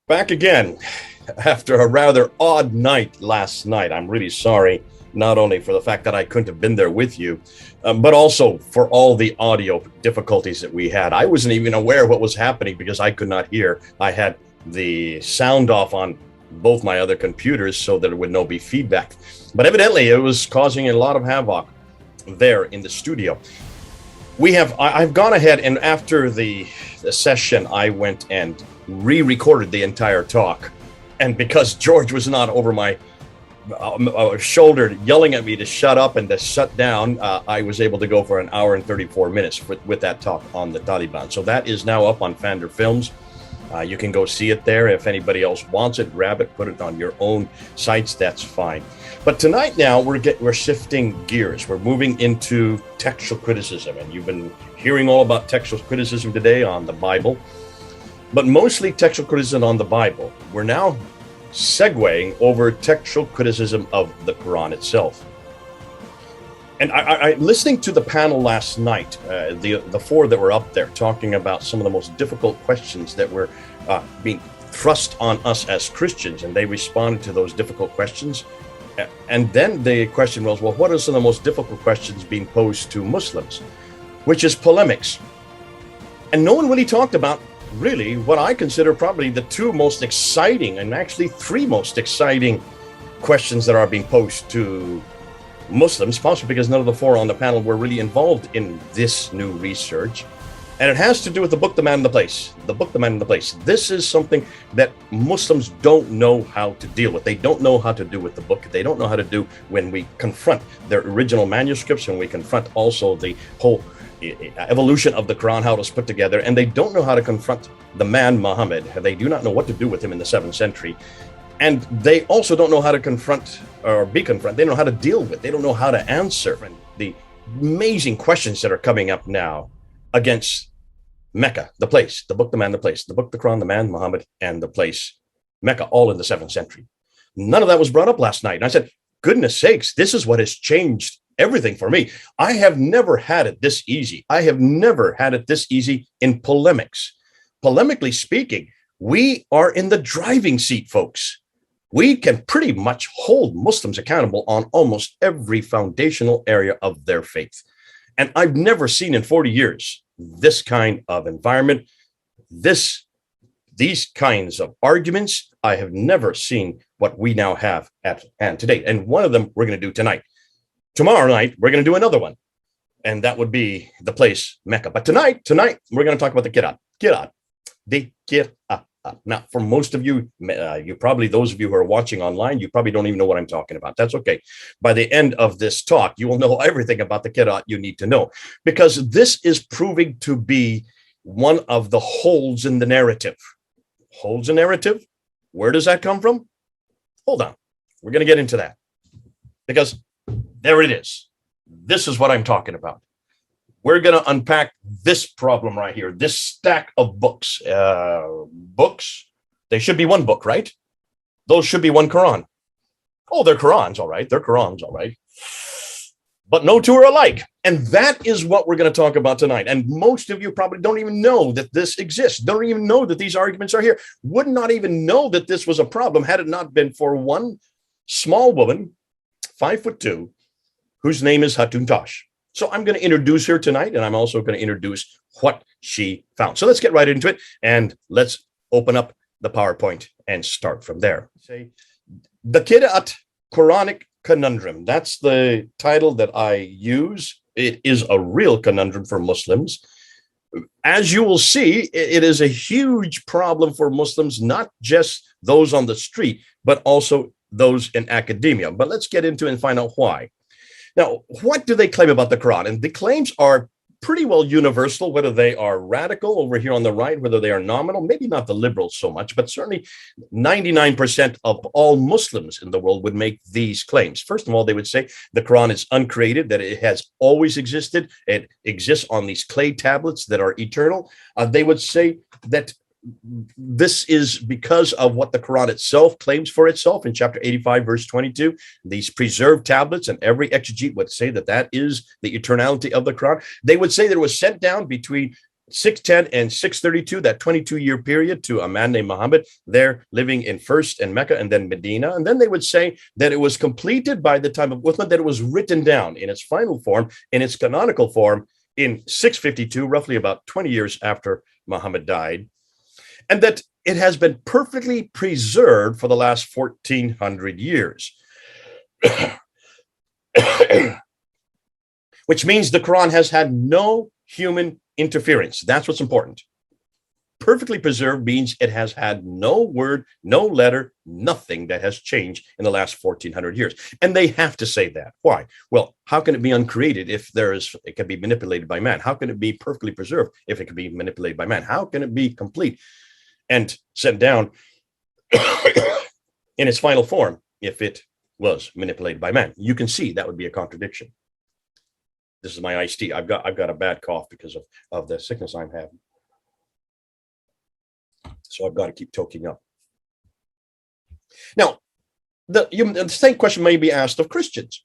Back again after a rather odd night last night. I'm really sorry, not only for the fact that I couldn't have been there with you, but also for all the audio difficulties that we had. I wasn't even aware what was happening because I could not hear. I had the sound off on both my other computers so that there would no be feedback. But evidently, it was causing a lot of havoc there in the studio. I've gone ahead, and after the session, I went and re-recorded the entire talk. And because George was not over my shoulder yelling at me to shut up and to shut down, I was able to go for an hour and 34 minutes with that talk on the Taliban. So that is now up on Fander Films. You can go see it there. If anybody else wants it, grab it, put it on your own sites. That's fine. But tonight now we're shifting gears. We're moving into textual criticism, and you've been hearing all about textual criticism today on the Bible, but mostly textual criticism on the Bible. We're now segueing over textual criticism of the Quran itself. And I listening to the panel last night, the four that were up there talking about some of the most difficult questions that were being thrust on us as Christians, and they responded to those difficult questions. And then the question was, well, what are some of the most difficult questions being posed to Muslims, which is polemics. And no one really talked about really what I consider probably the two most exciting, and actually three most exciting questions that are being posed to Muslims, possibly because none of the four on the panel were really involved in this new research. And it has to do with the book, The Man in the Place. The book, The Man in the Place. This is something that Muslims don't know how to deal with. They don't know how to do with the book. They don't know how to do when we confront their original manuscripts, when we confront also the whole evolution of the Quran, how it was put together. And they don't know how to confront the man Muhammad. They do not know what to do with him in the 7th century. And they also don't know how to confront or be confronted. They don't know how to deal with. They don't know how to answer the amazing questions that are coming up now against Mecca, the place, the book, the man, the place, the book, the Quran, the man, Muhammad, and the place, Mecca, all in the 7th century. None of that was brought up last night. And I said, goodness sakes, this is what has changed everything for me. I have never had it this easy. I have never had it this easy in polemics. Polemically speaking, we are in the driving seat, folks. We can pretty much hold Muslims accountable on almost every foundational area of their faith. And I've never seen in 40 years this kind of environment, these kinds of arguments. I have never seen what we now have at hand today. And one of them we're going to do tonight. Tomorrow night, we're going to do another one. And that would be the place, Mecca. But tonight, we're going to talk about the Qira'at. Qira'at. The Qira'at. Now, for most of you, those of you who are watching online, you probably don't even know what I'm talking about. That's okay. By the end of this talk, you will know everything about the Qira'at you need to know, because this is proving to be one of the holes in the narrative. Holes in narrative? Where does that come from? Hold on. We're going to get into that, because there it is. This is what I'm talking about. We're going to unpack this problem right here, this stack of books. Books, they should be one book, right? Those should be one Quran. Oh, they're Qurans, all right. They're Qurans, all right. But no two are alike. And that is what we're going to talk about tonight. And most of you probably don't even know that this exists, don't even know that these arguments are here, would not even know that this was a problem had it not been for one small woman, 5'2", whose name is Hatun. So I'm going to introduce her tonight, and I'm also going to introduce what she found. So let's get right into it, and let's open up the PowerPoint and start from there. Say, the Qira'at Quranic Conundrum. That's the title that I use. It is a real conundrum for Muslims. As you will see, it is a huge problem for Muslims, not just those on the street, but also those in academia. But let's get into it and find out why. Now, what do they claim about the Quran? And the claims are pretty well universal, whether they are radical over here on the right, whether they are nominal, maybe not the liberals so much, but certainly 99% of all Muslims in the world would make these claims. First of all, they would say the Quran is uncreated, that it has always existed. It exists on these clay tablets that are eternal. They would say that this is because of what the Quran itself claims for itself in chapter 85, verse 22, these preserved tablets, and every exegete would say that that is the eternality of the Quran. They would say that it was sent down between 610 and 632, that 22-year period, to a man named Muhammad, there living in first in Mecca and then Medina. And then they would say that it was completed by the time of Uthman, that it was written down in its final form, in its canonical form, in 652, roughly about 20 years after Muhammad died, and that it has been perfectly preserved for the last 1,400 years. Which means the Quran has had no human interference. That's what's important. Perfectly preserved means it has had no word, no letter, nothing that has changed in the last 1,400 years. And they have to say that. Why? Well, how can it be uncreated if it can be manipulated by man? How can it be perfectly preserved if it can be manipulated by man? How can it be complete and sent down in its final form if it was manipulated by man? You can see that would be a contradiction. This is my iced tea. I've got a bad cough because of the sickness I'm having. So I've got to keep toking up. Now, the same question may be asked of Christians.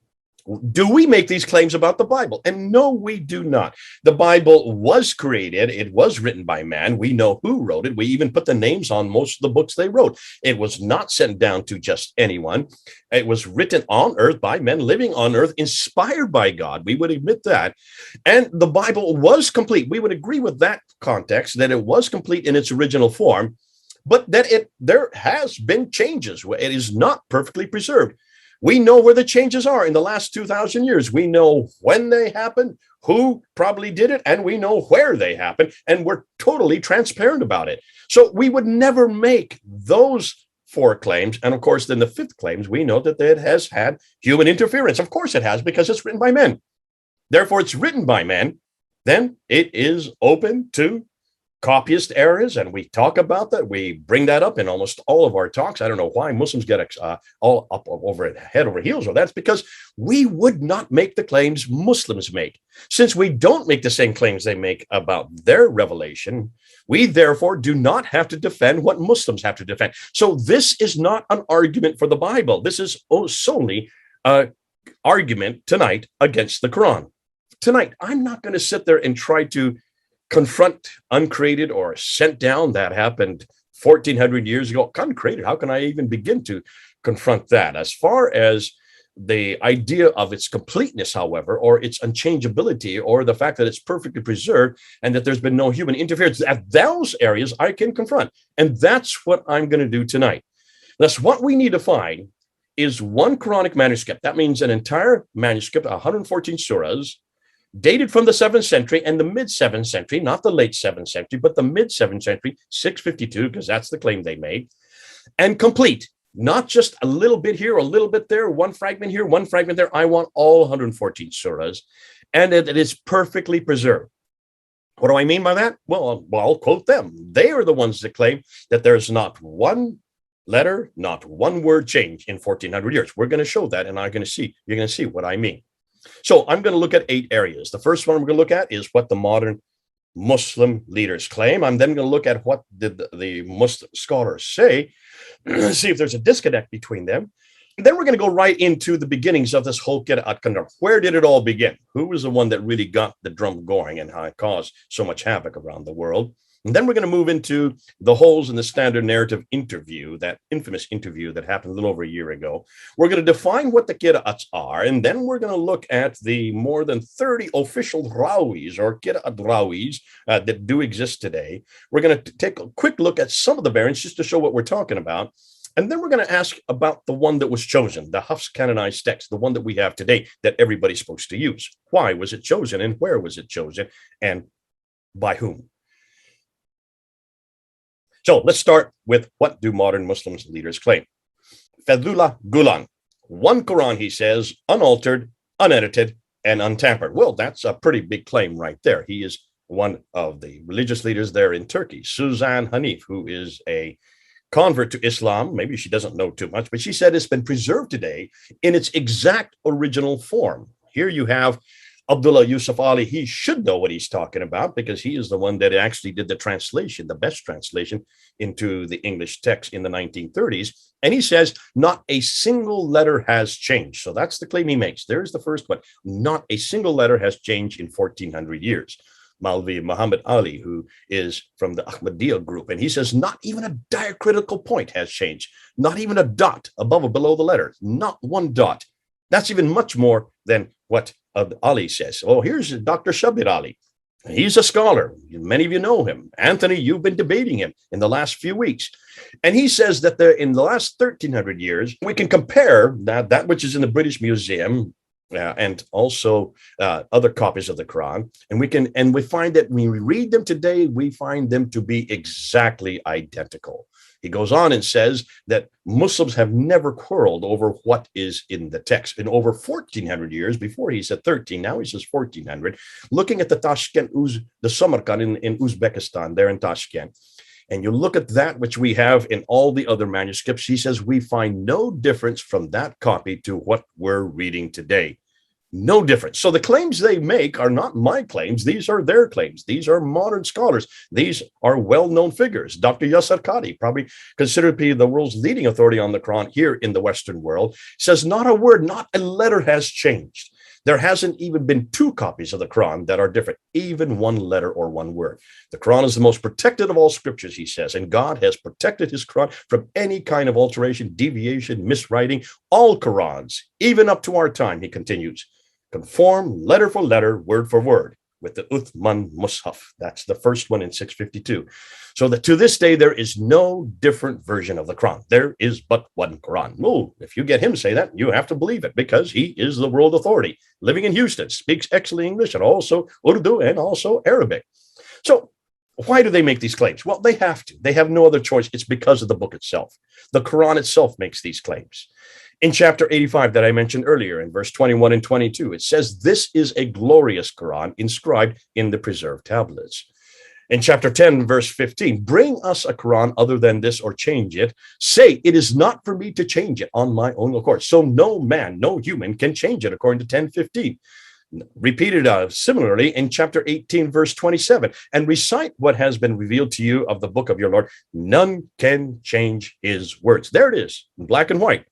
Do we make these claims about the Bible? And no, we do not. The Bible was created. It was written by man. We know who wrote it. We even put the names on most of the books they wrote. It was not sent down to just anyone. It was written on earth by men living on earth, inspired by God. We would admit that. And the Bible was complete. We would agree with that context, that it was complete in its original form, but that there has been changes. It is not perfectly preserved. We know where the changes are in the last 2,000 years. We know when they happened, who probably did it, and we know where they happened, and we're totally transparent about it. So we would never make those 4 claims. And of course, then the 5th claims, we know that it has had human interference. Of course it has, because it's written by men. Therefore, it's written by men. Then it is open to copyist errors, and we talk about that. We bring that up in almost all of our talks. I don't know why Muslims get all up over head over heels, or that's because we would not make the claims Muslims make. Since we don't make the same claims they make about their revelation, we therefore do not have to defend what Muslims have to defend. So this is not an argument for the Bible. This is solely an argument tonight against the Quran. Tonight, I'm not going to sit there and try to confront uncreated or sent down. That happened 1,400 years ago. Uncreated, how can I even begin to confront that? As far as the idea of its completeness, however, or its unchangeability, or the fact that it's perfectly preserved and that there's been no human interference, at those areas I can confront. And that's what I'm going to do tonight. Thus, what we need to find is one Quranic manuscript. That means an entire manuscript, 114 surahs, dated from the 7th century and the mid-7th century, not the late 7th century, but the mid-7th century, 652, because that's the claim they made, and complete, not just a little bit here, a little bit there, one fragment here, one fragment there. I want all 114 surahs, and it is perfectly preserved. What do I mean by that? Well, I'll quote them. They are the ones that claim that there's not one letter, not one word change in 1,400 years. We're going to show that, and you're going to see what I mean. So I'm going to look at 8 areas. The first one we're going to look at is what the modern Muslim leaders claim. I'm then going to look at what did the Muslim scholars say, see if there's a disconnect between them. And then we're going to go right into the beginnings of this whole Qira'at conundrum. Where did it all begin? Who was the one that really got the drum going and how it caused so much havoc around the world? And then we're going to move into the holes in the standard narrative interview, that infamous interview that happened a little over a year ago. We're going to define what the Qira'ats are, and then we're going to look at the more than 30 official rawis or Qira'at rawis that do exist today. We're going to take a quick look at some of the variants just to show what we're talking about. And then we're going to ask about the one that was chosen, the Hafs canonized text, the one that we have today that everybody's supposed to use. Why was it chosen, and where was it chosen, and by whom? So let's start with what do modern Muslim leaders claim. Fethullah Gulen, one Quran, he says, unaltered, unedited, and untampered. Well, that's a pretty big claim right there. He is one of the religious leaders there in Turkey. Suzan Hanif, who is a convert to Islam, maybe she doesn't know too much, but she said it's been preserved today in its exact original form. Here you have Abdullah Yusuf Ali. He should know what he's talking about because he is the one that actually did the translation, the best translation into the English text in the 1930s. And he says not a single letter has changed. So that's the claim he makes. There's the first one. Not a single letter has changed in 1,400 years. Malvi Muhammad Ali, who is from the Ahmadiyya group. And he says not even a diacritical point has changed, not even a dot above or below the letter, not one dot. That's even much more than what Ali says. Oh, here's Dr. Shabir Ali. He's a scholar. Many of you know him. Anthony, you've been debating him in the last few weeks. And he says that in the last 1,300 years, we can compare that which is in the British Museum and also other copies of the Quran. And we find that when we read them today, we find them to be exactly identical. He goes on and says that Muslims have never quarreled over what is in the text. In over 1,400 years, before he said 13, now he says 1,400, looking at the Tashkent, the Samarkand in Uzbekistan, there in Tashkent, and you look at that which we have in all the other manuscripts, he says we find no difference from that copy to what we're reading today. No difference. So the claims they make are not my claims. These are their claims. These are modern scholars. These are well-known figures. Dr. Yasser Qadi, probably considered to be the world's leading authority on the Quran here in the Western world, says not a word, not a letter has changed. There hasn't even been two copies of the Quran that are different, even one letter or one word. The Quran is the most protected of all scriptures, he says, and God has protected his Quran from any kind of alteration, deviation, miswriting. All Qurans, even up to our time, he continues, conform letter for letter, word for word, with the Uthman Mus'haf. That's the first one in 652. So that to this day, there is no different version of the Quran. There is but one Quran. Oh, if you get him to say that, you have to believe it, because he is the world authority, living in Houston, speaks excellent English and also Urdu and also Arabic. So why do they make these claims? Well, they have to. They have no other choice. It's because of the book itself. The Quran itself makes these claims. In chapter 85 that I mentioned earlier, in verse 21 and 22, it says, this is a glorious Quran inscribed in the preserved tablets. In chapter 10, verse 15, bring us a Quran other than this or change it. Say, it is not for me to change it on my own accord. So no man, no human can change it, according to 10:15. Repeated similarly in chapter 18, verse 27, and recite what has been revealed to you of the book of your Lord. None can change his words. There it is, in black and white.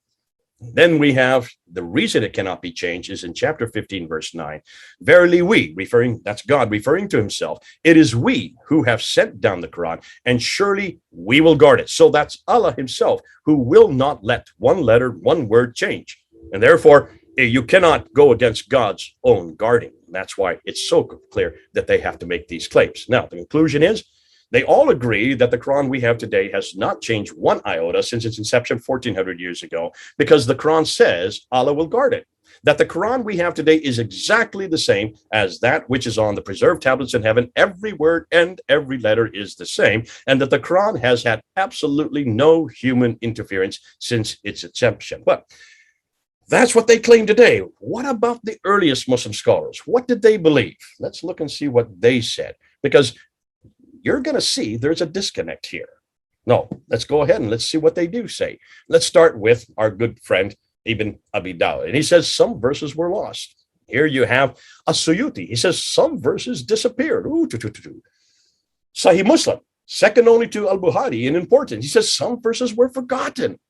Then we have the reason it cannot be changed is in chapter 15, verse 9. Verily we, that's God referring to himself, it is we who have sent down the Quran, and surely we will guard it. So that's Allah himself who will not let one letter, one word change. And therefore, you cannot go against God's own guarding. That's why it's so clear that they have to make these claims. Now, the conclusion is, they all agree that the Quran we have today has not changed one iota since its inception 1,400 years ago, because the Quran says Allah will guard it. That the Quran we have today is exactly the same as that which is on the preserved tablets in heaven. Every word and every letter is the same, and that the Quran has had absolutely no human interference since its inception. But that's what they claim today. What about the earliest Muslim scholars? What did they believe? Let's look and see what they said, because you're going to see there's a disconnect here. No, let's go ahead and let's see what they do say. Let's start with our good friend, Ibn Abi Dawud. And he says some verses were lost. Here you have As-Suyuti. He says some verses disappeared. Sahih Muslim, second only to Al-Bukhari in importance. He says some verses were forgotten.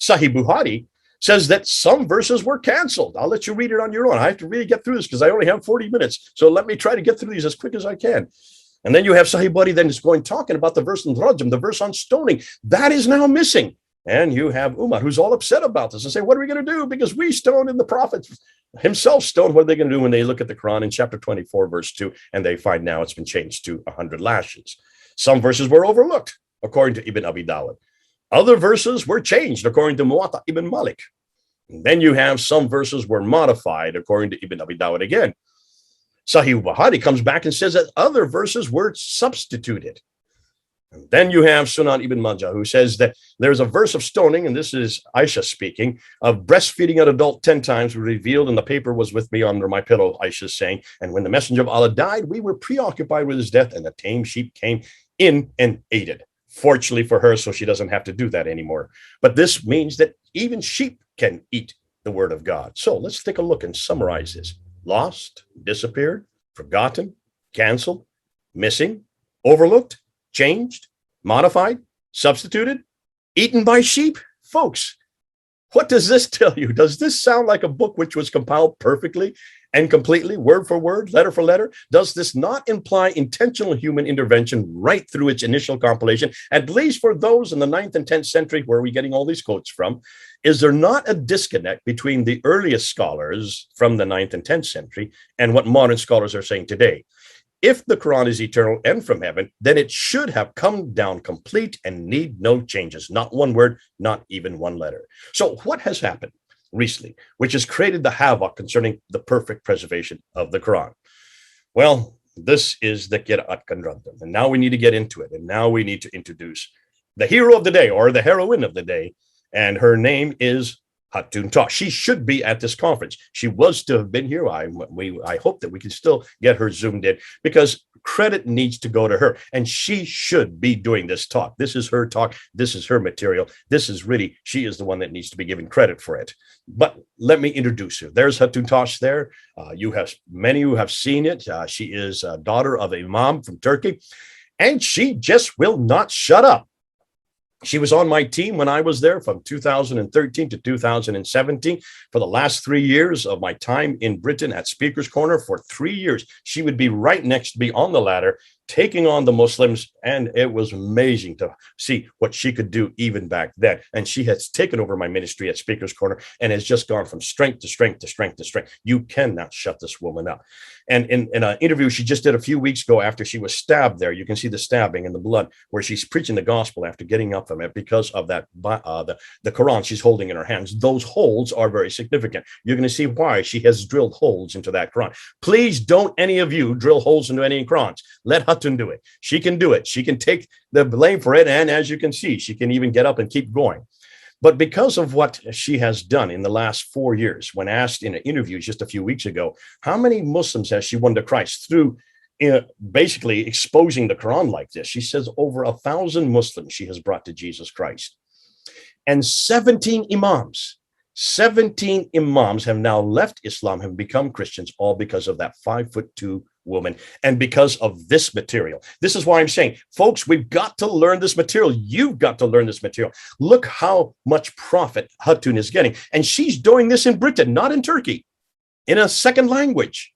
Sahih Bukhari says that some verses were canceled. I'll let you read it on your own. I have to really get through this because I only have 40 minutes. So let me try to get through these as quick as I can. And then you have Sahih Bukhari then is going talking about the verse on Rajam, the verse on stoning. That is now missing. And you have Umar, who's all upset about this and say, what are we going to do? Because we stoned and the prophet himself stoned. What are they going to do when they look at the Quran in chapter 24, verse 2, and they find now it's been changed to 100 lashes. Some verses were overlooked, according to Ibn Abi Dawud. Other verses were changed, according to Muwatta ibn Malik. And then you have some verses were modified, according to Ibn Abi Dawud again. Sahih Bukhari comes back and says that other verses were substituted. And then you have Sunan ibn Majah, who says that there's a verse of stoning, and this is Aisha speaking, of breastfeeding an adult 10 times were revealed, and the paper was with me under my pillow, Aisha is saying, and when the messenger of Allah died, we were preoccupied with his death, and the tame sheep came in and ate it. Fortunately for her, so she doesn't have to do that anymore. But this means that even sheep can eat the word of God. So let's take a look and summarize this. Lost, disappeared, forgotten, canceled, missing, overlooked, changed, modified, substituted, eaten by sheep. Folks, what does this tell you? Does this sound like a book which was compiled perfectly and completely, word for word, letter for letter? Does this not imply intentional human intervention right through its initial compilation, at least for those in the 9th and 10th century, where are we getting all these quotes from? Is there not a disconnect between the earliest scholars from the 9th and 10th century and what modern scholars are saying today? If the Quran is eternal and from heaven, then it should have come down complete and need no changes, not one word, not even one letter. So what has happened recently, which has created the havoc concerning the perfect preservation of the Quran? Well, this is the Qira'at conundrum, and now we need to get into it, and now we need to introduce the hero of the day, or the heroine of the day, and her name is Hatun. She should be at this conference. She was to have been here. I hope that we can still get her zoomed in, because credit needs to go to her, and she should be doing this talk. This is her talk. This is her material. This is really, she is the one that needs to be given credit for it. But let me introduce her. There's Hatun there. You have many who have seen it. She is a daughter of an imam from Turkey, and she just will not shut up. She was on my team when I was there from 2013 to 2017. For the last 3 years of my time in Britain at Speaker's Corner, for 3 years, she would be right next to me on the ladder, taking on the Muslims. And it was amazing to see what she could do even back then. And she has taken over my ministry at Speaker's Corner and has just gone from strength to strength to strength to strength. You cannot shut this woman up. And in an interview she just did a few weeks ago after she was stabbed there, you can see the stabbing and the blood, where she's preaching the gospel after getting up from it because of that, the Quran she's holding in her hands. Those holes are very significant. You're going to see why she has drilled holes into that Quran. Please don't any of you drill holes into any Qurans. Let Hatun do it. She can do it. She can take the blame for it. And as you can see, she can even get up and keep going. But because of what she has done in the last 4 years, when asked in an interview just a few weeks ago, how many Muslims has she won to Christ through basically exposing the Quran like this? She says over 1,000 Muslims she has brought to Jesus Christ. And 17 imams have now left Islam, have become Christians, all because of that 5'2" woman and because of this material. This is why I'm saying, folks, we've got to learn this material. You've got to learn this material. Look how much profit Hatun is getting. And she's doing this in Britain, not in Turkey, in a second language.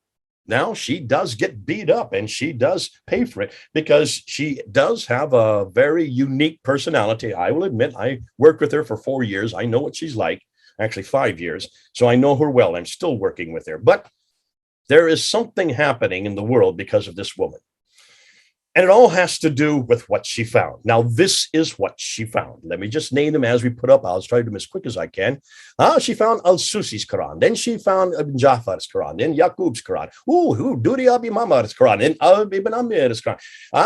Now, she does get beat up and she does pay for it because she does have a very unique personality. I will admit, I worked with her for 4 years. I know what she's like, actually 5 years. So I know her well. I'm still working with her. But there is something happening in the world because of this woman. And it all has to do with what she found. Now, this is what she found. Let me just name them as we put up. I'll try to do them as quick as I can. She found Al-Susi's Quran. Then she found Ibn Ja'far's Quran. Then Yaqub's Quran. Duri Abi Mamar's Quran. Then Ibn Amir's Quran.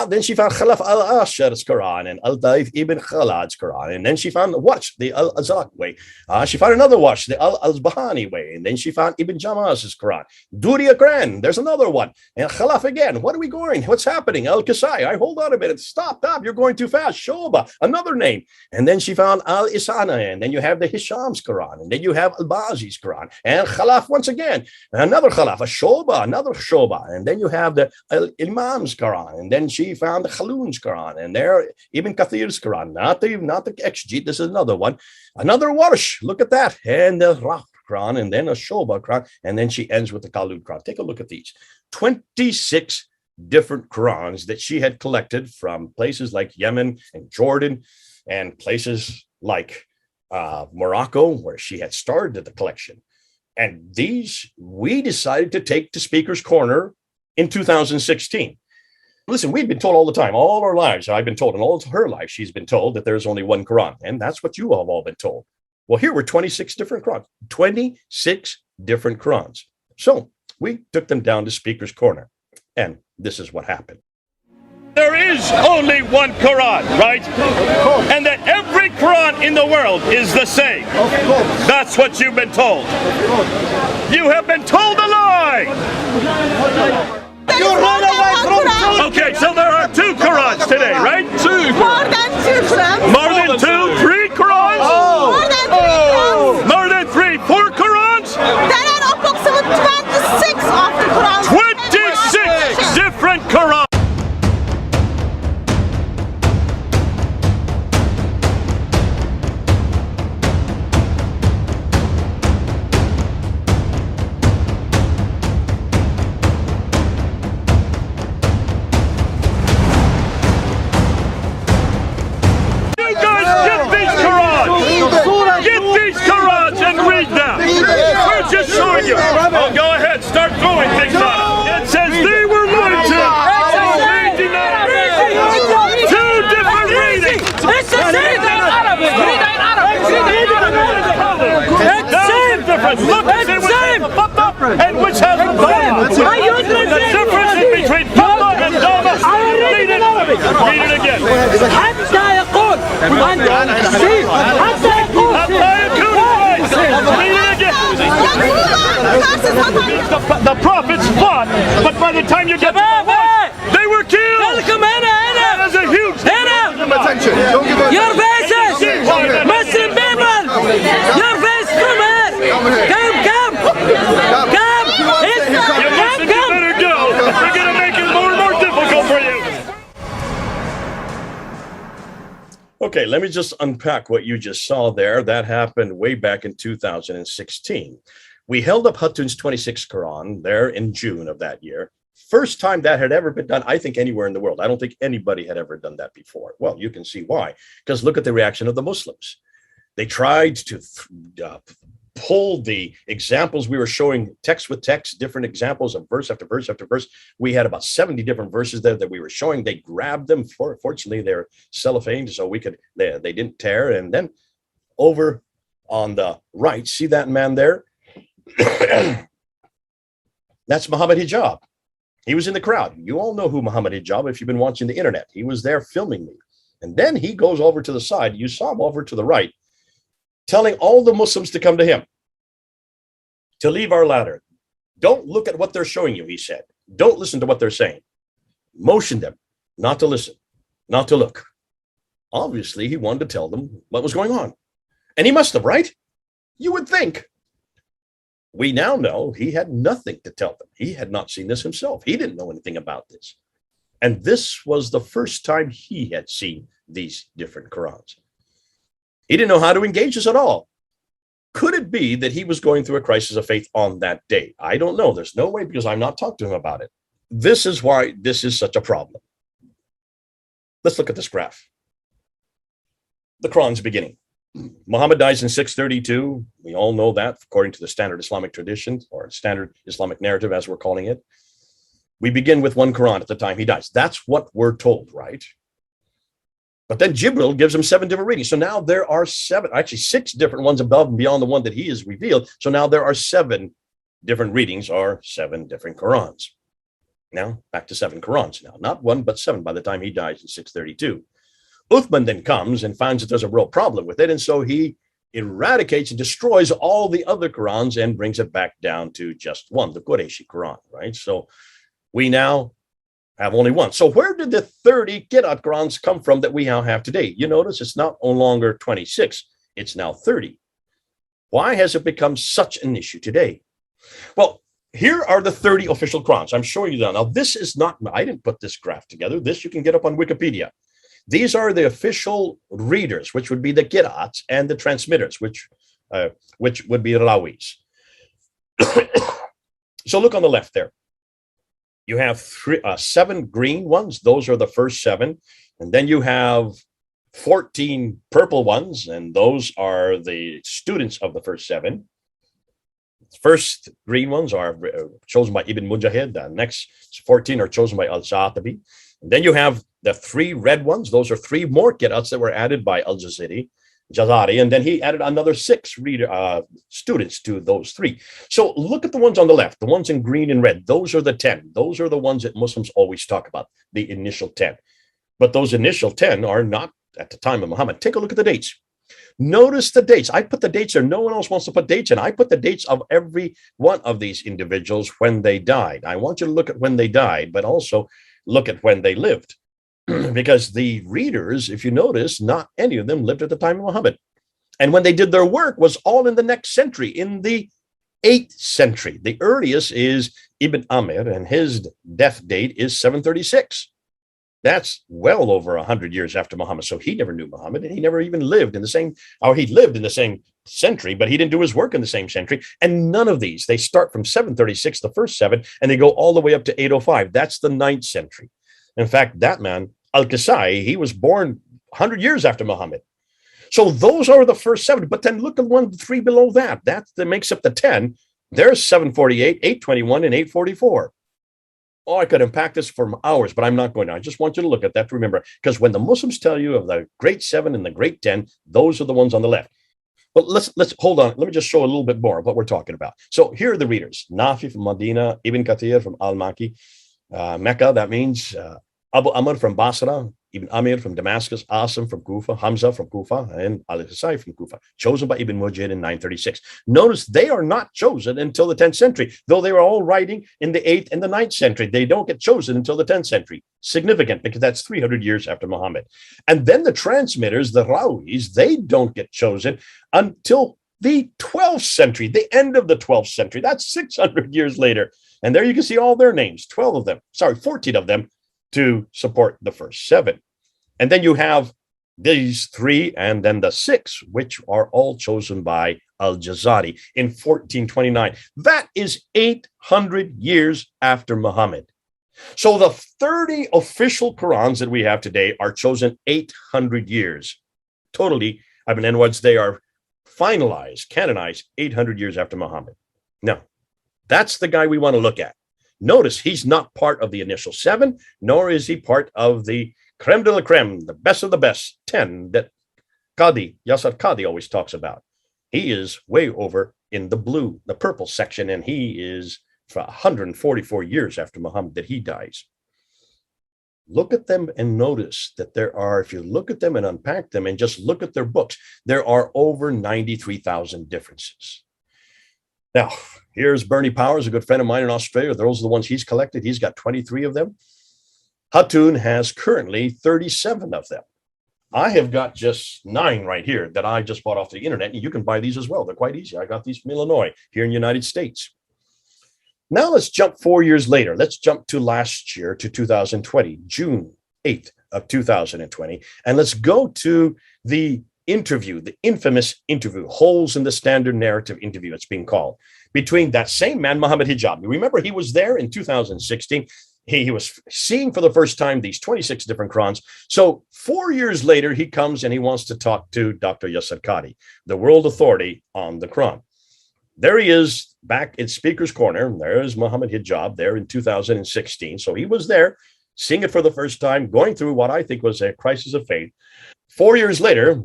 Then she found Khalaf al-Ashar's Quran and Al-Daif Ibn Khalad's Quran. And then she found Watch, the Al-Azraq way. She found another Watch, the Al-Azbahani way. And then she found Ibn Jamaz's Quran. Duri Quran. There's another one. And Khalaf again. What are we going? What's happening? I hold on a minute. Stop. You're going too fast. Shoba, another name. And then she found Al-Isana. And then you have the Hisham's Quran. And then you have Al-Bazi's Quran. And Khalaf once again. Another Khalaf, a Shoba, another Shoba. And then you have the Imam's Quran. And then she found the Khalun's Quran. And there, Ibn Kathir's Quran. Not the Exegete. This is another one. Another Warsh. Look at that. And the Raf Quran. And then a Shoba Quran. And then she ends with the Khalud Quran. Take a look at these. 26 different Qurans that she had collected from places like Yemen and Jordan and places like Morocco, where she had started the collection. And these we decided to take to Speaker's Corner in 2016. Listen, we've been told all the time, all our lives, I've been told, and all her life, she's been told that there's only one Quran. And that's what you have all been told. Well, here were 26 different Qurans, 26 different Qurans. So we took them down to Speaker's Corner. And this is what happened. There is only one Quran, right? And that every Quran in the world is the same. That's what you've been told. You have been told a lie. You run away from truth. Okay, so there are 2 Qurans today, right? 2. More than 2 Qurans. More than 2, 3 Qurans? More than 3 Qurans. More than 3, 4 Qurans? There are approximately 26 of the Qurans. 26 different Qurans. difference. Look and see which has the Fatta and which has the Dhamma. The difference is between Fatta and Dhamma. Read it. Read it again. حتى يقول حتى يقول Read it again. The prophets fought, but by the time you get to the point, they were killed. That is a huge Attention. Don't give up. Your faces, Muslim people, your face from here. Come. You better go. We're going to make it more and more difficult for you. Okay, let me just unpack what you just saw there. That happened way back in 2016. We held up Hatun's 26th Quran there in June of that year. First time that had ever been done, I think, anywhere in the world. I don't think anybody had ever done that before. Well, you can see why. Because look at the reaction of the Muslims. They tried to pull the examples we were showing, text with text, different examples of verse after verse after verse. We had about 70 different verses there that we were showing. They grabbed them. Fortunately, they're cellophane, so they didn't tear. And then over on the right, see that man there? That's Muhammad Hijab. He was in the crowd. You all know who Muhammad Hijab if you've been watching the internet. He was there filming me. And then he goes over to the side. You saw him over to the right, telling all the Muslims to come to him, to leave our ladder. Don't look at what they're showing you, he said. Don't listen to what they're saying. Motion them not to listen, not to look. Obviously, he wanted to tell them what was going on. And he must have, right? You would think. We now know he had nothing to tell them. He had not seen this himself. He didn't know anything about this. And this was the first time he had seen these different Qurans. He didn't know how to engage us at all. Could it be that he was going through a crisis of faith on that day? I don't know. There's no way, because I've not talked to him about it. This is why this is such a problem. Let's look at this graph. The Quran's beginning. Muhammad dies in 632. We all know that, according to the standard Islamic tradition, or standard Islamic narrative, as we're calling it. We begin with one Quran at the time he dies. That's what we're told, right? But then Jibril gives him 7 different readings. So now there are 7, actually 6 different ones above and beyond the one that he is revealed. So now there are 7 different readings, or 7 different Qurans. Now, back to 7 Qurans now. Not 1, but 7 by the time he dies in 632. Uthman then comes and finds that there's a real problem with it. And so he eradicates and destroys all the other Qurans and brings it back down to just 1, the Qurayshi Quran, right? So we now have only 1. So where did the 30 Qira'at Qurans come from that we now have today? You notice it's not no longer 26, it's now 30. Why has it become such an issue today? Well, here are the 30 official Qurans. I'm showing you that. Now, this is not, I didn't put this graph together. This you can get up on Wikipedia. These are the official readers, which would be the Qira'ats, and the transmitters, which would be Rawis. So look on the left there. You have 7 green ones. Those are the first 7. And then you have 14 purple ones, and those are the students of the first 7. First green ones are chosen by Ibn Mujahid. The next 14 are chosen by Al-Shatibi. And then you have the 3 red ones. Those are 3 more Qira'ats that were added by Al-Jazari. And then he added another 6 students to those 3. So look at the ones on the left, the ones in green and red. Those are the 10. Those are the ones that Muslims always talk about, the initial 10. But those initial 10 are not at the time of Muhammad. Take a look at the dates. Notice the dates. I put the dates there. No one else wants to put dates in. I put the dates of every one of these individuals when they died. I want you to look at when they died, but also look at when they lived. Because the readers, if you notice, not any of them lived at the time of Muhammad. And when they did their work was all in the next century, in the 8th century. The earliest is Ibn Amir, and his death date is 736. That's well over 100 years after Muhammad. So he never knew Muhammad, and he never even lived in the same, or he lived in the same century, but he didn't do his work in the same century. And none of these, they start from 736, the first 7, and they go all the way up to 805. That's the 9th century. In fact, that man, Al-Qasai, he was born 100 years after Muhammad. So those are the first 7. But then look at 3 below that. That makes up the 10. There's 748, 821, and 844. Oh, I could unpack this for hours, but I'm not going to. I just want you to look at that to remember, because when the Muslims tell you of the great 7 and the great 10, those are the ones on the left. But let's hold on. Let me just show a little bit more of what we're talking about. So here are the readers: Nafi from Medina, Ibn Kathir from Al-Maki, Mecca. That means Abu Amr from Basra, Ibn Amir from Damascus, Asim from Kufa, Hamza from Kufa, and Al-Hisai from Kufa, chosen by Ibn Mujahid in 936. Notice they are not chosen until the 10th century, though they were all writing in the 8th and the 9th century. They don't get chosen until the 10th century. Significant, because that's 300 years after Muhammad. And then the transmitters, the Rawis, they don't get chosen until the 12th century, the end of the 12th century. That's 600 years later. And there you can see all their names, 14 of them, to support the first 7. And then you have these 3 and then the 6, which are all chosen by Al-Jazari in 1429. That is 800 years after Muhammad. So the 30 official Qur'ans that we have today are chosen 800 years. Totally, in other words, they are finalized, canonized 800 years after Muhammad. Now, that's the guy we want to look at. Notice he's not part of the initial 7, nor is he part of the creme de la creme, the best of the best 10 that Yasar Qadi always talks about. He is way over in the blue, the purple section, and he is for 144 years after Muhammad that he dies. Look at them and notice that there are, if you look at them and unpack them and just look at their books, there are over 93,000 differences. Now, here's Bernie Powers, a good friend of mine in Australia. Those are the ones he's collected. He's got 23 of them. Hatun has currently 37 of them. I have got just 9 right here that I just bought off the internet, and you can buy these as well. They're quite easy. I got these from Illinois here in the United States. Now let's jump 4 years later. Let's jump to last year, to 2020, June 8th of 2020. And let's go to the interview, the infamous interview, Holes in the Standard Narrative interview, it's being called, between that same man, Muhammad Hijab. Remember, he was there in 2016. He was seeing for the first time these 26 different Qurans. So 4 years later, he comes and he wants to talk to Dr. Yasar Qadi, the world authority on the Quran. There he is back in Speaker's Corner. There's Muhammad Hijab there in 2016. So he was there, seeing it for the first time, going through what I think was a crisis of faith. 4 years later,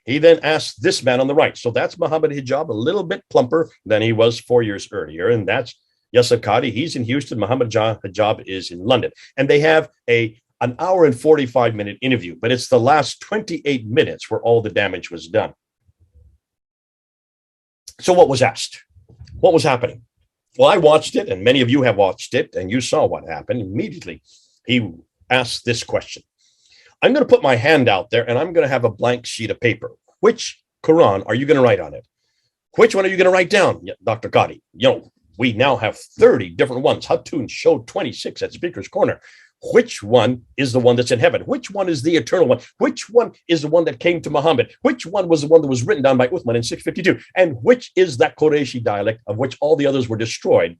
he then asked this man on the right. So that's Muhammad Hijab, a little bit plumper than he was 4 years earlier. And that's Yasar Qadi. He's in Houston. Muhammad Hijab is in London. And they have an hour and 45-minute interview, but it's the last 28 minutes where all the damage was done. So what was asked? What was happening? Well, I watched it, and many of you have watched it, and you saw what happened. Immediately, he asked this question. I'm going to put my hand out there, and I'm going to have a blank sheet of paper. Which Quran are you going to write on it? Which one are you going to write down, Dr. Qadi? We now have 30 different ones. Hatun showed 26 at Speaker's Corner. Which one is the one that's in heaven? Which one is the eternal one? Which one is the one that came to Muhammad? Which one was the one that was written down by Uthman in 652? And which is that Qurayshi dialect of which all the others were destroyed?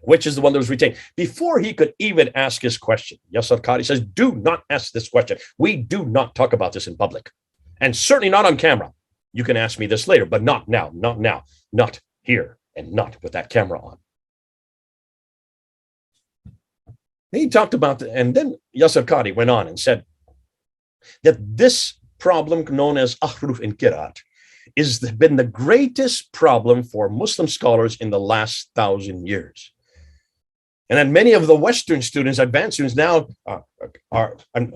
Which is the one that was retained? Before he could even ask his question, Yasar Qadi says, do not ask this question. We do not talk about this in public. And certainly not on camera. You can ask me this later, but not now, not here, and not with that camera on. He talked about, and then Yasar Qadi went on and said that this problem known as ahruf in Qira'at has been the greatest problem for Muslim scholars in the last 1,000 years. And then many of the Western students, advanced students now and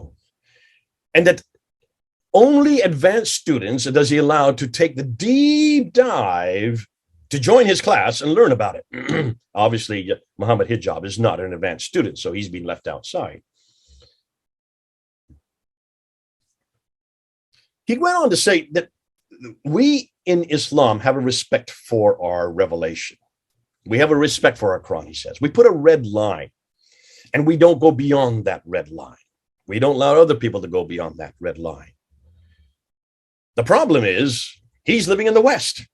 that only advanced students does he allow to take the deep dive to join his class and learn about it. Obviously, Muhammad Hijab is not an advanced student, so he's been left outside. He went on to say that we in Islam have a respect for our revelation. We have a respect for our Quran, he says. We put a red line, and we don't go beyond that red line. We don't allow other people to go beyond that red line. The problem is he's living in the West.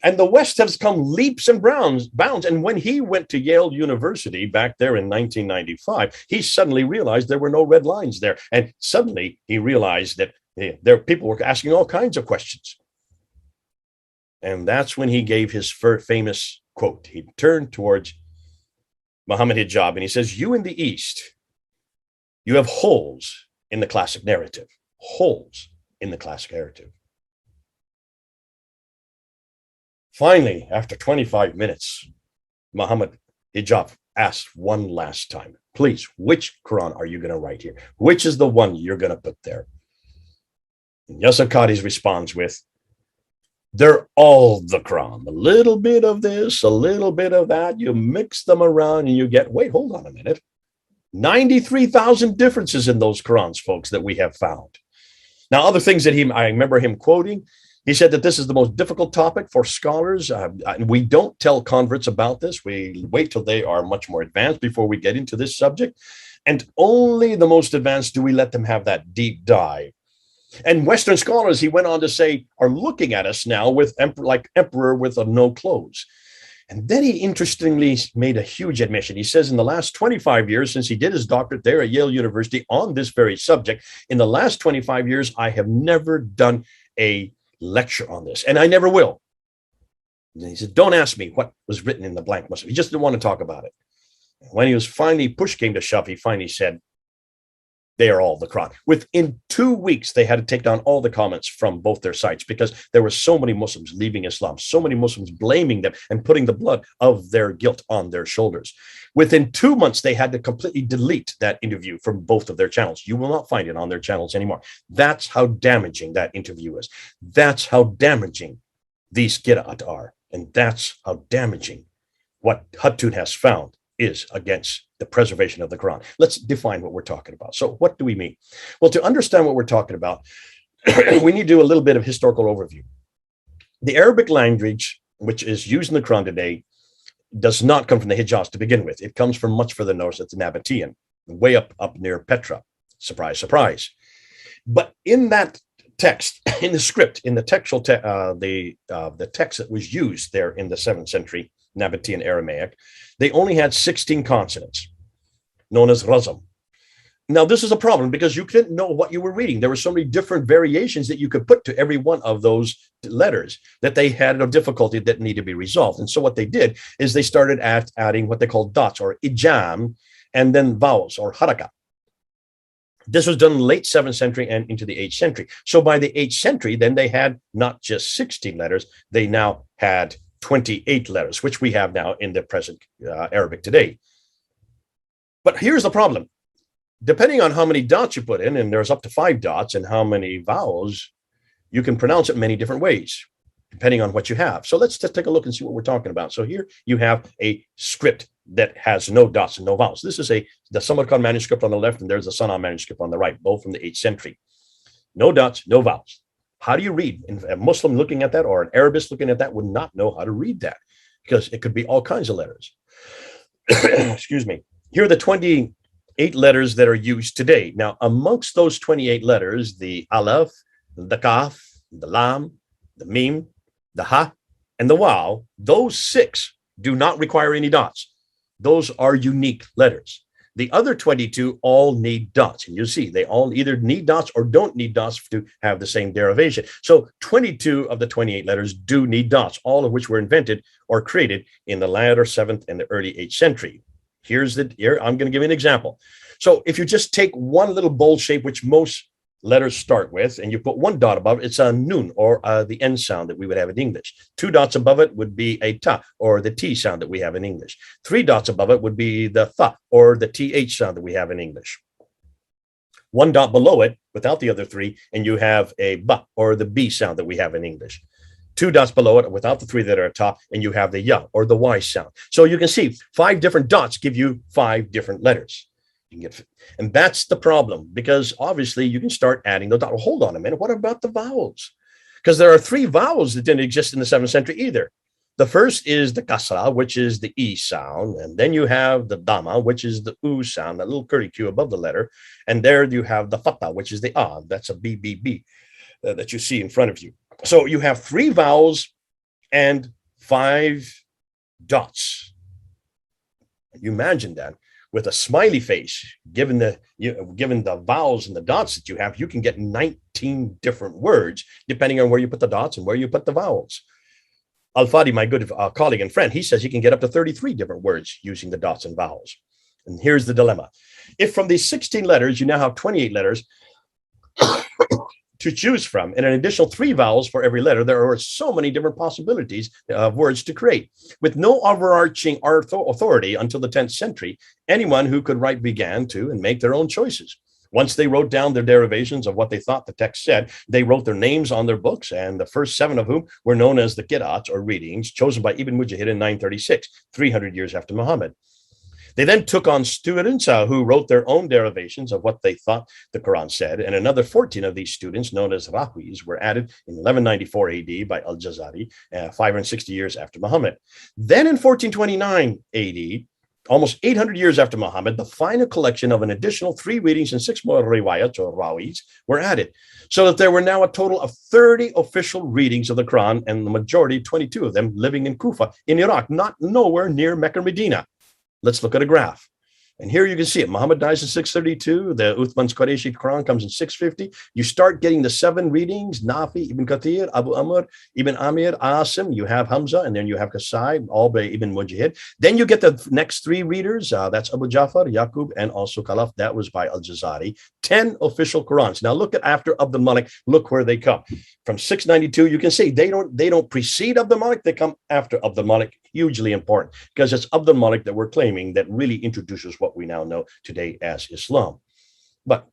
And the West has come leaps and bounds. And when he went to Yale University back there in 1995, he suddenly realized there were no red lines there. And suddenly he realized that people were asking all kinds of questions. And that's when he gave his famous quote. He turned towards Muhammad Hijab and he says, you in the East, you have holes in the classic narrative. Holes in the classic narrative. Finally, after 25 minutes, Muhammad Hijab asked one last time, please, which Quran are you going to write here? Which is the one you're going to put there? And Yasser Qadi's responds with, they're all the Quran. A little bit of this, a little bit of that. You mix them around and you get, wait, hold on a minute. 93,000 differences in those Qurans, folks, that we have found. Now, other things that I remember him quoting, he said that this is the most difficult topic for scholars. We don't tell converts about this. We wait till they are much more advanced before we get into this subject. And only the most advanced do we let them have that deep dive. And Western scholars, he went on to say, are looking at us now with like emperor with no clothes. And then he interestingly made a huge admission. He says in the last 25 years, since he did his doctorate there at Yale University on this very subject, in the last 25 years, I have never done a lecture on this, and I never will. And he said, don't ask me what was written in the blank Muslim. He just didn't want to talk about it. When he was finally, push came to shove, he finally said, they are all the Quran. Within 2 weeks, they had to take down all the comments from both their sites because there were so many Muslims leaving Islam, so many Muslims blaming them and putting the blood of their guilt on their shoulders. Within 2 months, they had to completely delete that interview from both of their channels. You will not find it on their channels anymore. That's how damaging that interview is. That's how damaging these Qira'at are. And that's how damaging what Hatun has found is against the preservation of the Quran. Let's define what we're talking about. So what do we mean? Well, to understand what we're talking about, we need to do a little bit of historical overview. The Arabic language, which is used in the Quran today, does not come from the Hijaz to begin with. It comes from much further north. It's the Nabatean, way up near Petra. Surprise, surprise. But in that text, in the script, in the textual, the text that was used there in the 7th century Nabatean Aramaic, they only had 16 consonants, known as razam. Now, this is a problem because you couldn't know what you were reading. There were so many different variations that you could put to every one of those letters that they had a difficulty that needed to be resolved. And so what they did is they started adding what they call dots or ijam, and then vowels or haraka. This was done in the late 7th century and into the 8th century. So by the 8th century, then they had not just 16 letters, they now had 28 letters, which we have now in the present Arabic today. But here's the problem. Depending on how many dots you put in, and there's up to 5 dots, and how many vowels, you can pronounce it many different ways, depending on what you have. So let's just take a look and see what we're talking about. So here you have a script that has no dots and no vowels. This is the Samarkand manuscript on the left, and there's the Sana'a manuscript on the right, both from the 8th century. No dots, no vowels. How do you read? A Muslim looking at that or an Arabist looking at that would not know how to read that because it could be all kinds of letters. Excuse me. Here are the 28 letters that are used today. Now, amongst those 28 letters, the Aleph, the Kaf, the Lam, the Mim, the Ha, and the Waw, those 6 do not require any dots. Those are unique letters. The other 22 all need dots. And you see, they all either need dots or don't need dots to have the same derivation. So 22 of the 28 letters do need dots, all of which were invented or created in the latter 7th and the early 8th century. Here, I'm going to give you an example. So if you just take one little bowl shape, which most letters start with, and you put 1 dot above, it's a nun or the N sound that we would have in English. 2 dots above it would be a ta or the T sound that we have in English. 3 dots above it would be the tha or the TH sound that we have in English. 1 dot below it without the other 3, and you have a ba or the B sound that we have in English. 2 dots below it without the 3 that are at top, and you have the ya or the Y sound. So you can see 5 different dots give you 5 different letters. And that's the problem, because obviously you can start adding those dots. Well, hold on a minute. What about the vowels? Because there are 3 vowels that didn't exist in the 7th century either. The first is the kasra, which is the E sound. And then you have the dama, which is the U sound, that little curlicue above the letter. And there you have the fatha, which is the A. That's a BBB that you see in front of you. So you have 3 vowels and 5 dots. You imagine that. With a smiley face, given the vowels and the dots that you have, you can get 19 different words, depending on where you put the dots and where you put the vowels. Al-Fadi, my good colleague and friend, he says you can get up to 33 different words using the dots and vowels. And here's the dilemma. If from these 16 letters, you now have 28 letters, to choose from, and an additional 3 vowels for every letter. There are so many different possibilities of words to create. With no overarching authority until the 10th century, anyone who could write began to and make their own choices. Once they wrote down their derivations of what they thought the text said, they wrote their names on their books, and the first 7 of whom were known as the Qira'at, or readings, chosen by Ibn Mujahid in 936, 300 years after Muhammad. They then took on students who wrote their own derivations of what they thought the Quran said, and another 14 of these students, known as Rahwis, were added in 1194 AD by Al-Jazari, 560 years after Muhammad. Then in 1429 AD, almost 800 years after Muhammad, the final collection of an additional 3 readings and 6 more riwayat, or rawis, were added, so that there were now a total of 30 official readings of the Quran, and the majority, 22 of them, living in Kufa, in Iraq, not nowhere near Mecca or Medina. Let's look at a graph. And here you can see it. Muhammad dies in 632. The Uthman's Qurayshi Quran comes in 650. You start getting the 7 readings: Nafi, Ibn Kathir, Abu Amr, Ibn Amir, Asim. You have Hamza, and then you have Kasai, all by Ibn Mujahid. Then you get the next 3 readers. That's Abu Jafar, Yaqub, and also Khalaf. That was by Al-Jazari. 10 official Qurans. Now look at after Abdul Malik. Look where they come. From 692, you can see they don't precede Abdul Malik. They come after Abdul Malik. Hugely important, because it's Abdul Malik that we're claiming that really introduces what we now know today as Islam. But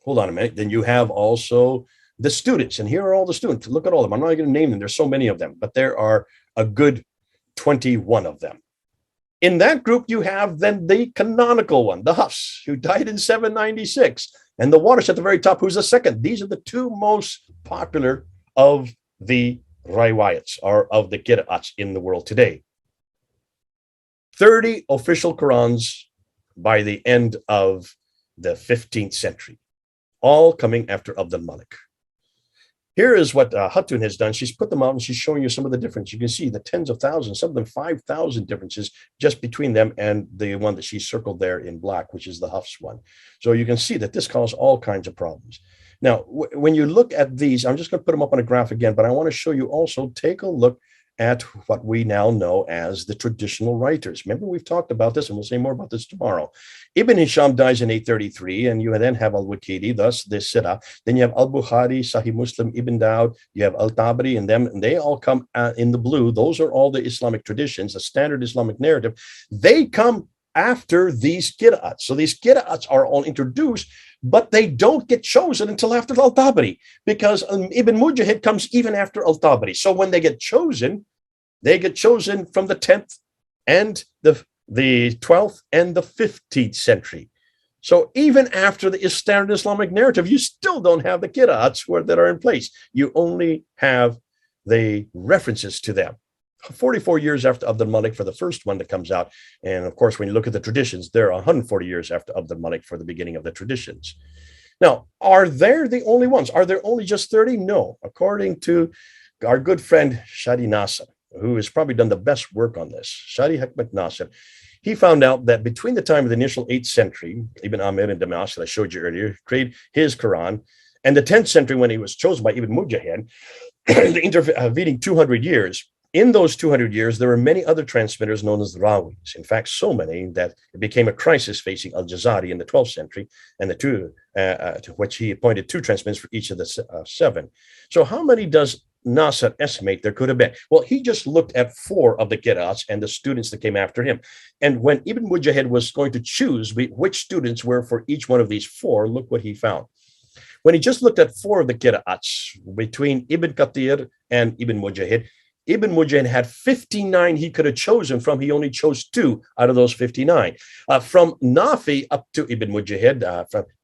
hold on a minute. Then you have also the students, and here are all the students. Look at all of them. I'm not going to name them. There's so many of them, but there are a good 21 of them. In that group, you have then the canonical one, the Hafs, who died in 796, and the Warish at the very top, who's the second. These are the 2 most popular of the riwayats, or of the Qira'ats in the world today. 30 official Qurans by the end of the 15th century, all coming after Abdul Malik. Here is what Hatun has done. She's put them out and she's showing you some of the difference. You can see the tens of thousands, some of them 5,000 differences just between them and the one that she circled there in black, which is the Hafs one. So you can see that this caused all kinds of problems. Now, when you look at these, I'm just going to put them up on a graph again, but I want to show you also, take a look at what we now know as the traditional writers. Remember, we've talked about this, and we'll say more about this tomorrow. Ibn Hisham dies in 833, and you then have Al-Waqidi, thus the Sirah. Then you have Al-Bukhari, Sahih Muslim, Ibn Dawud, you have Al-Tabari, and them, and they all come in the blue. Those are all the Islamic traditions, the standard Islamic narrative. They come after these Qira'ats. So these Qira'ats are all introduced, but they don't get chosen until after Al-Tabari, because Ibn Mujahid comes even after Al-Tabari. So when they get chosen from the 10th and the 12th and the 15th century. So even after the standard Islamic narrative, you still don't have the Qira'ats that are in place. You only have the references to them. 44 years after Abdul Malik for the first one that comes out. And of course, when you look at the traditions, they're 140 years after Abdul Malik for the beginning of the traditions. Now, are they the only ones? Are there only just 30? No. According to our good friend Shadi Nasser, who has probably done the best work on this, Shadi Hikmat Nasser, he found out that between the time of the initial 8th century, Ibn Amir and Damas that I showed you earlier, created his Quran, and the 10th century when he was chosen by Ibn Mujahid, the intervening 200 years, in those 200 years, there were many other transmitters known as the Rawis. In fact, so many that it became a crisis facing Al-Jazari in the 12th century, and the 2, to which he appointed 2 transmitters for each of the 7. So how many does Nasser estimate there could have been? Well, he just looked at 4 of the Qira'ats and the students that came after him. And when Ibn Mujahid was going to choose which students were for each one of these 4, look what he found. When he just looked at 4 of the Qira'ats between Ibn Kathir and Ibn Mujahid, Ibn Mujahid had 59 he could have chosen from. He only chose 2 out of those 59. From Nafi up to Ibn Mujahid,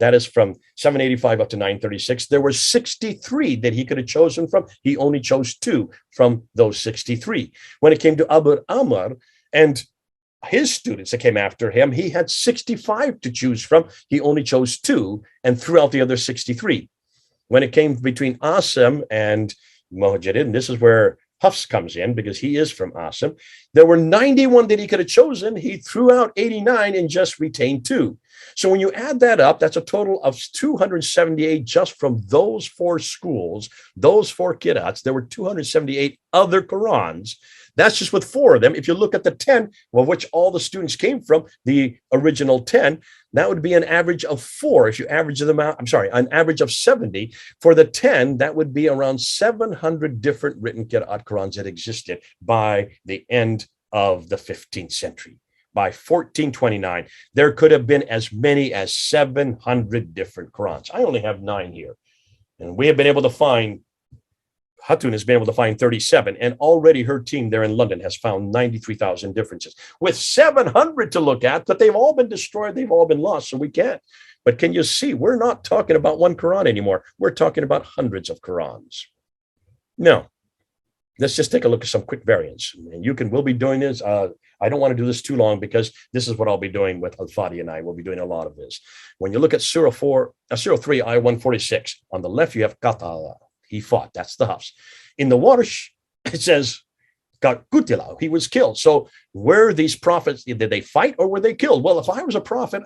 that is from 785 up to 936, there were 63 that he could have chosen from. He only chose 2 from those 63. When it came to Abu Amr and his students that came after him, he had 65 to choose from. He only chose 2 and threw out the other 63. When it came between Asim and Muhajirin, and this is where Hafs comes in because he is from Asim. There were 91 that he could have chosen. He threw out 89 and just retained 2. So when you add that up, that's a total of 278 just from those 4 schools, those 4 Qira'ats. There were 278 other Qur'ans. That's just with 4 of them. If you look at the 10, of which all the students came from, the original 10, that would be an average of 4. If you average them out, an average of 70. For the 10, that would be around 700 different written Qira'at Qur'ans that existed by the end of the 15th century. By 1429, there could have been as many as 700 different Qur'ans. I only have 9 here. And we have been able to find, Hatun has been able to find 37, and already her team there in London has found 93,000 differences. With 700 to look at, but they've all been destroyed, they've all been lost, so we can't. But can you see, we're not talking about one Quran anymore. We're talking about hundreds of Qurans. Now, let's just take a look at some quick variants. And we'll be doing this. I don't want to do this too long because this is what I'll be doing with Al-Fadi and I. We'll be doing a lot of this. When you look at Surah 3, Ayah 146, on the left you have Qatala. He fought. That's the Hafs. In the Warsh, it says Qutila. He was killed. So were these prophets, did they fight or were they killed? Well, if I was a prophet,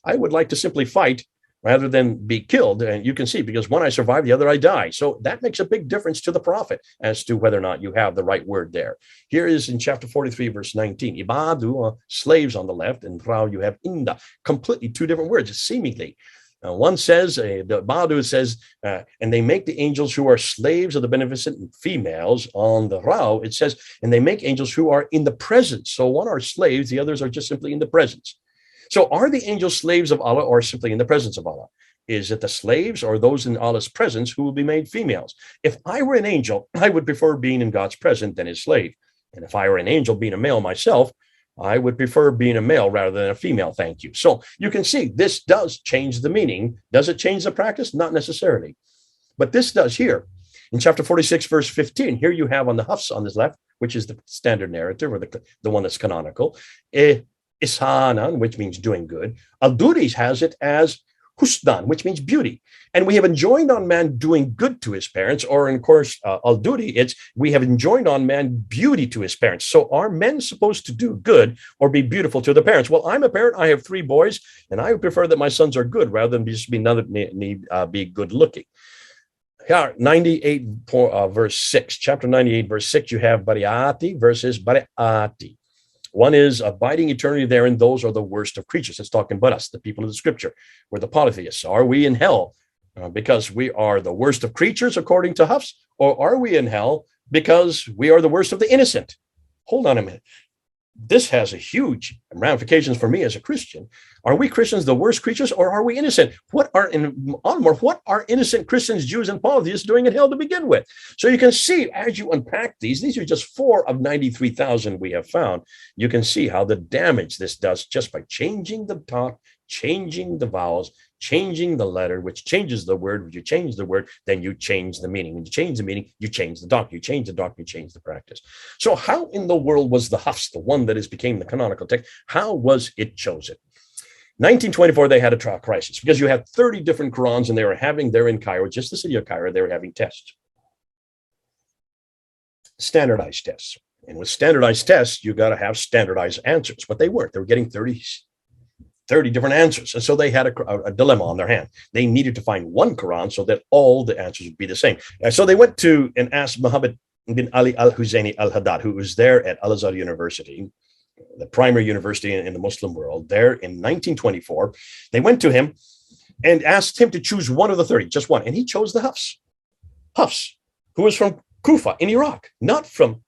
I would like to simply fight rather than be killed. And you can see, because one I survive, the other I die. So that makes a big difference to the prophet as to whether or not you have the right word there. Here is in chapter 43, verse 19. Ibadu, slaves on the left, and Rao, you have Inda. Completely 2 different words, seemingly. One says, the Badu says, and they make the angels who are slaves of the beneficent females. On the Rao, it says, and they make angels who are in the presence. So one are slaves, the others are just simply in the presence. So are the angels slaves of Allah or simply in the presence of Allah? Is it the slaves or those in Allah's presence who will be made females? If I were an angel, I would prefer being in God's presence than his slave. And if I were an angel being a male myself, I would prefer being a male rather than a female, thank you. So you can see this does change the meaning. Does it change the practice? Not necessarily. But this does here. In chapter 46, verse 15, here you have on the Hafs on this left, which is the standard narrative or the one that's canonical, Ishanan, which means doing good. Al-Duris has it as Husdan, which means beauty. And we have enjoined on man doing good to his parents, or in course, Al-Duri, it's we have enjoined on man beauty to his parents. So are men supposed to do good or be beautiful to their parents? Well, I'm a parent. I have 3 boys, and I would prefer that my sons are good rather than just be good looking. Here, 98 verse 6, chapter 98, verse 6, you have Bariati versus Bariati. One is abiding eternity therein. Those are the worst of creatures. It's talking about us, the people of the scripture. We're the polytheists. Are we in hell because we are the worst of creatures, according to Hafs? Or are we in hell because we are the worst of the innocent? Hold on a minute. This has a huge ramifications for me as a Christian. Are we Christians the worst creatures, or are we innocent? What are innocent Christians, Jews, and polytheists doing in hell to begin with? So you can see, as you unpack these are just 4 of 93,000 we have found. You can see how the damage this does just by changing the talk, changing the vowels, changing the letter, which changes the word. When you change the word, then you change the meaning. When you change the meaning, you change the doctrine. You change the doctrine, you change the practice. So how in the world was the Hafs, the one that became the canonical text, how was it chosen? 1924, they had a trial crisis because you had 30 different Qurans, and they were having there in Cairo, just the city of Cairo, they were having tests. Standardized tests. And with standardized tests, you got to have standardized answers, but they weren't. They were getting 30 different answers. And so they had a dilemma on their hand. They needed to find one Quran so that all the answers would be the same. And so they went to and asked Muhammad bin Ali al-Husaini al-Haddad, who was there at Al-Azhar University, the primary university in the Muslim world, there in 1924. They went to him and asked him to choose one of the 30, just one. And he chose the Hafs. Hafs, who was from Kufa in Iraq, not from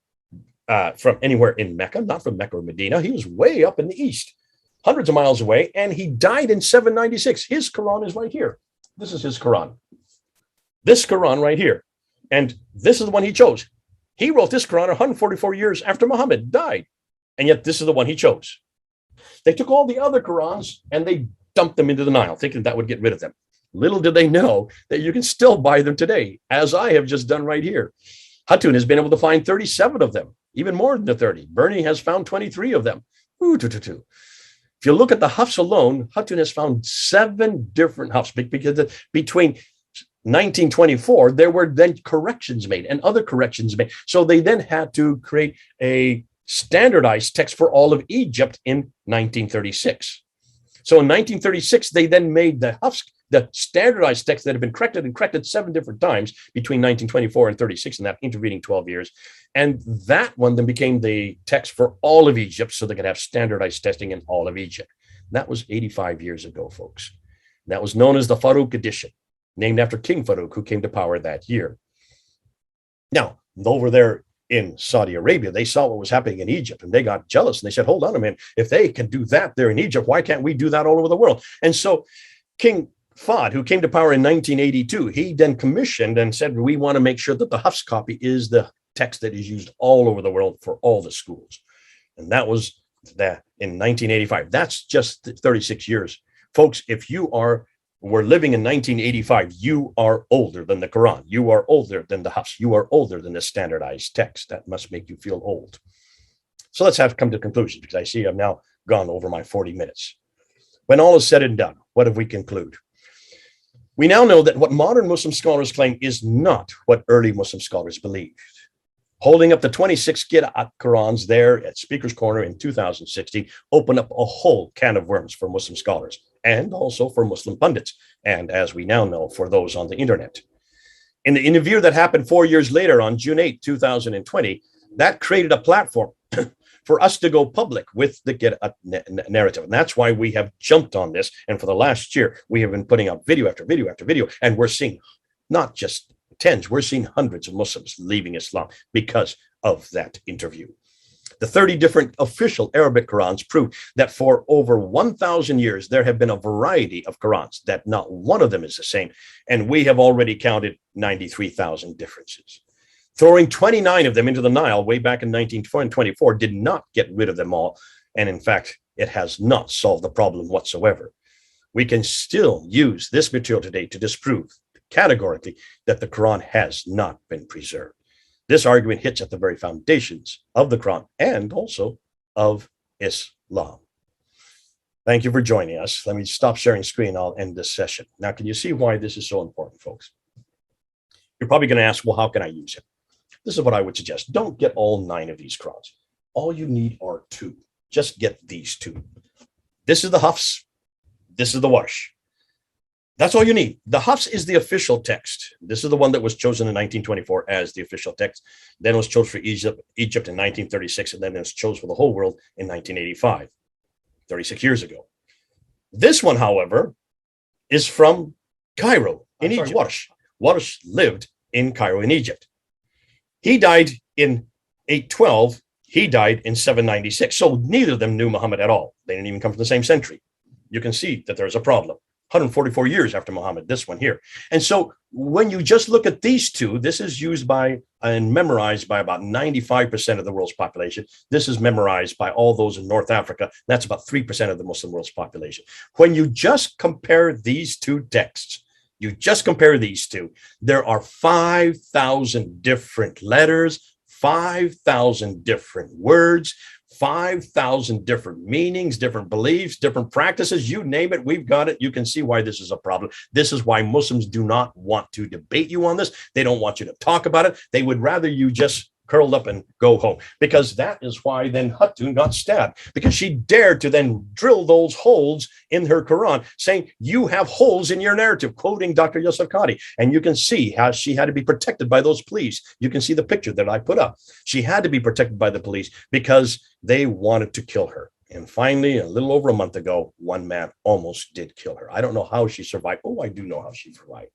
anywhere in Mecca, not from Mecca or Medina. He was way up in the east, hundreds of miles away, and he died in 796. His Quran is right here. This is his Quran. This Quran right here. And this is the one he chose. He wrote this Quran 144 years after Muhammad died. And yet this is the one he chose. They took all the other Qurans and they dumped them into the Nile, thinking that would get rid of them. Little did they know that you can still buy them today, as I have just done right here. Hatun has been able to find 37 of them, even more than the 30. Bernie has found 23 of them. If you look at the Hafs alone, Hatun has found 7 different Hafs, because between 1924, there were then corrections made and other corrections made. So they then had to create a standardized text for all of Egypt in 1936. So in 1936, they then made the standardized text that had been corrected 7 different times between 1924 and 36 in that intervening 12 years. And that one then became the text for all of Egypt so they could have standardized testing in all of Egypt. That was 85 years ago, folks. That was known as the Farouk edition, named after King Farouk, who came to power that year. Now, over there in Saudi Arabia, they saw what was happening in Egypt and they got jealous and they said, hold on a minute, if they can do that there in Egypt, why can't we do that all over the world? And so King Fahd, who came to power in 1982, he then commissioned and said, we want to make sure that the Hafs copy is the text that is used all over the world for all the schools. And that was that in 1985. That's just 36 years. Folks, if you were living in 1985, you are older than the Quran. You are older than the Hafs. You are older than the standardized text. That must make you feel old. So let's come to conclusions, because I see I've now gone over my 40 minutes. When all is said and done, what have we concluded? We now know that what modern Muslim scholars claim is not what early Muslim scholars believed. Holding up the 26 Qira'at Qur'ans there at Speaker's Corner in 2016 opened up a whole can of worms for Muslim scholars and also for Muslim pundits, and as we now know, for those on the internet. In the interview that happened 4 years later on June 8, 2020, that created a platform for us to go public with the Qira'at narrative. And that's why we have jumped on this. And for the last year, we have been putting out video after video after video, and we're seeing not just tens, we're seeing hundreds of Muslims leaving Islam because of that interview. The 30 different official Arabic Qur'ans prove that for over 1,000 years, there have been a variety of Qur'ans, that not one of them is the same. And we have already counted 93,000 differences. Throwing 29 of them into the Nile way back in 1924 did not get rid of them all. And in fact, it has not solved the problem whatsoever. We can still use this material today to disprove categorically that the Quran has not been preserved. This argument hits at the very foundations of the Quran and also of Islam. Thank you for joining us. Let me stop sharing screen. I'll end this session. Now, can you see why this is so important, folks? You're probably going to ask, well, how can I use it? This is what I would suggest. Don't get all 9 of these Qurans. All you need are 2. Just get these 2. This is the Hafs. This is the Warsh. That's all you need. The Hafs is the official text. This is the one that was chosen in 1924 as the official text. Then it was chosen for Egypt in 1936, and then it was chosen for the whole world in 1985, 36 years ago. This one, however, is from Cairo in Egypt. Warsh. Warsh lived in Cairo in Egypt. He died in 812. He died in 796. So neither of them knew Muhammad at all. They didn't even come from the same century. You can see that there's a problem. 144 years after Muhammad, this one here. And so when you just look at these 2, this is used by and memorized by about 95% of the world's population. This is memorized by all those in North Africa. That's about 3% of the Muslim world's population. When you just compare these 2 texts, there are 5,000 different letters, 5,000 different words, 5,000 different meanings, different beliefs, different practices, you name it, we've got it. You can see why this is a problem. This is why Muslims do not want to debate you on this. They don't want you to talk about it. They would rather you just curled up and go home, because that is why then Hatun got stabbed, because she dared to then drill those holes in her Quran, saying, you have holes in your narrative, quoting Dr. Yusuf Qadi. And you can see how she had to be protected by those police. You can see the picture that I put up. She had to be protected by the police because they wanted to kill her. And finally, a little over a month ago, one man almost did kill her. I don't know how she survived. Oh, I do know how she survived.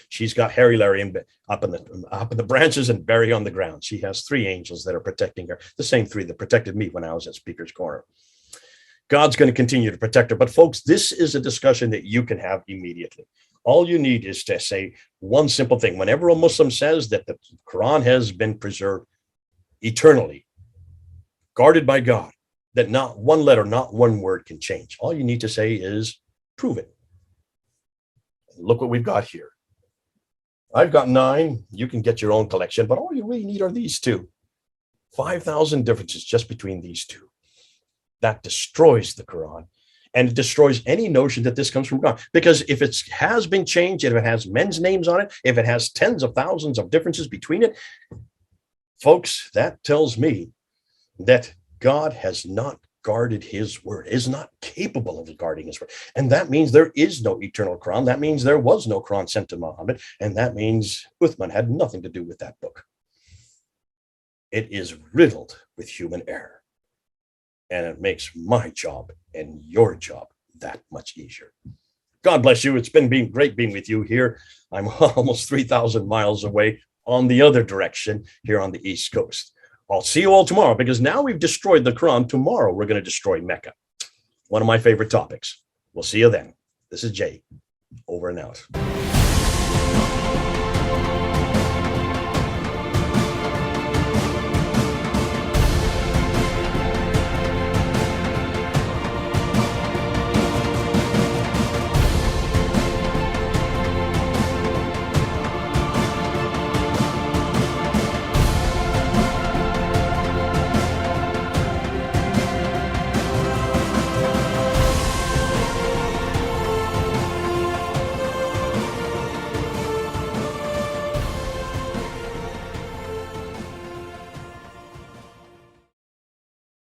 She's got Harry Larry up in the branches and Barry on the ground. She has 3 angels that are protecting her, the same 3 that protected me when I was at Speaker's Corner. God's going to continue to protect her. But folks, this is a discussion that you can have immediately. All you need is to say one simple thing. Whenever a Muslim says that the Quran has been preserved eternally, guarded by God, that not one letter, not one word can change. All you need to say is prove it. Look what we've got here. I've got 9. You can get your own collection, but all you really need are these 2. 5,000 differences just between these 2. That destroys the Quran, and it destroys any notion that this comes from God. Because if it has been changed, if it has men's names on it, if it has tens of thousands of differences between it, folks, that tells me that God has not guarded his word, is not capable of guarding his word. And that means there is no eternal Quran. That means there was no Quran sent to Muhammad. And that means Uthman had nothing to do with that book. It is riddled with human error. And it makes my job and your job that much easier. God bless you. It's been great being with you here. I'm almost 3,000 miles away on the other direction here on the East Coast. I'll see you all tomorrow, because now we've destroyed the Quran. Tomorrow, we're going to destroy Mecca. One of my favorite topics. We'll see you then. This is Jay. Over and out.